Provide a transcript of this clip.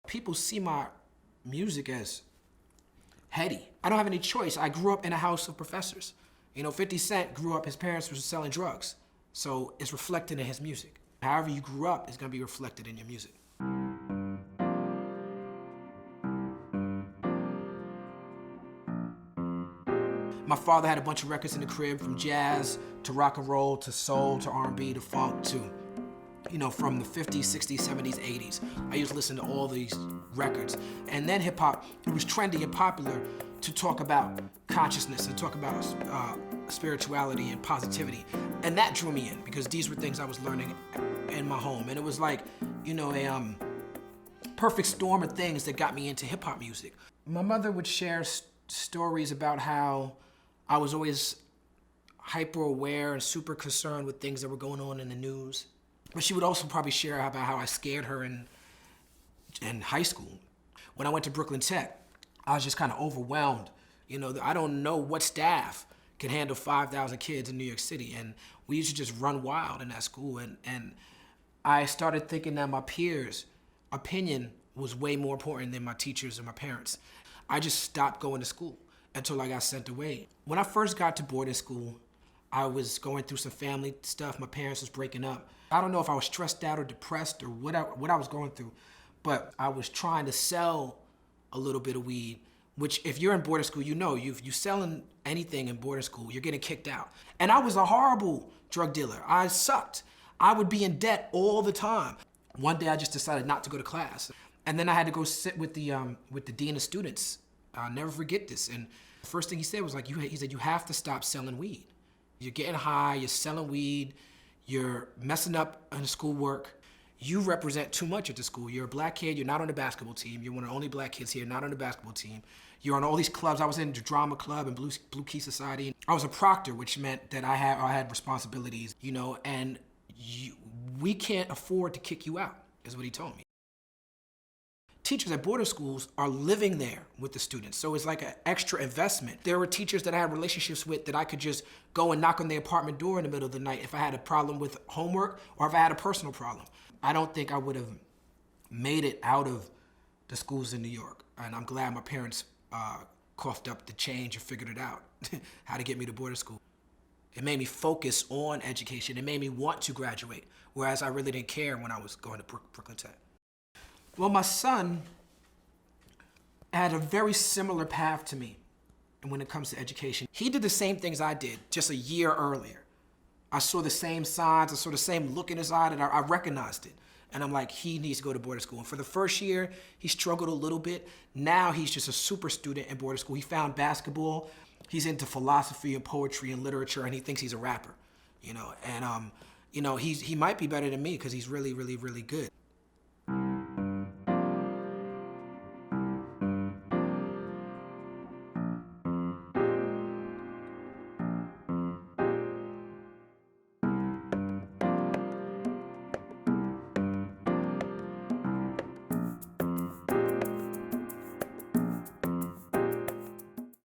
People see my music as heady. I don't have any choice. I grew up in a house of professors. You know, 50 Cent grew up, his parents were selling drugs. So it's reflected in his music. However you grew up is gonna be reflected in your music. My father had a bunch of records in the crib, from jazz to rock and roll to soul to R&B to funk to, you know, from the 50s, 60s, 70s, 80s. I used to listen to all these records. And then hip hop, it was trendy and popular to talk about consciousness and talk about spirituality and positivity. And that drew me in because these were things I was learning in my home. And it was like, you know, a perfect storm of things that got me into hip hop music. My mother would share stories about how I was always hyper aware and super concerned with things that were going on in the news. But she would also probably share about how I scared her in high school. When I went to Brooklyn Tech, I was just kind of overwhelmed. You know, I don't know what staff can handle 5,000 kids in New York City. And we used to just run wild in that school. And I started thinking that my peers' opinion was way more important than my teachers and my parents. I just stopped going to school until I got sent away. When I first got to boarding school, I was going through some family stuff. My parents was breaking up. I don't know if I was stressed out or depressed or what I was going through, but I was trying to sell a little bit of weed, which if you're in boarding school, you know, you selling anything in boarding school, you're getting kicked out. And I was a horrible drug dealer. I sucked. I would be in debt all the time. One day I just decided not to go to class. And then I had to go sit with the dean of students. I'll never forget this. And the first thing he said was like, he said, you have to stop selling weed. You're getting high, you're selling weed, you're messing up on the schoolwork. You represent too much at the school. You're a black kid, you're not on the basketball team. You're one of the only black kids here, not on the basketball team. You're on all these clubs. I was in the drama club and Blue Key Society. I was a proctor, which meant that I had responsibilities, you know, and we can't afford to kick you out, is what he told me. Teachers at boarding schools are living there with the students, so it's like an extra investment. There were teachers that I had relationships with that I could just go and knock on their apartment door in the middle of the night if I had a problem with homework or if I had a personal problem. I don't think I would have made it out of the schools in New York, and I'm glad my parents coughed up the change and figured it out, how to get me to boarding school. It made me focus on education. It made me want to graduate, whereas I really didn't care when I was going to Brooklyn Tech. Well, my son had a very similar path to me when it comes to education. He did the same things I did just a year earlier. I saw the same signs, I saw the same look in his eye, and I recognized it. And I'm like, he needs to go to boarding school. And for the first year, he struggled a little bit. Now he's just a super student in boarding school. He found basketball. He's into philosophy and poetry and literature, and he thinks he's a rapper, you know. And you know, he might be better than me because he's really, really, really good.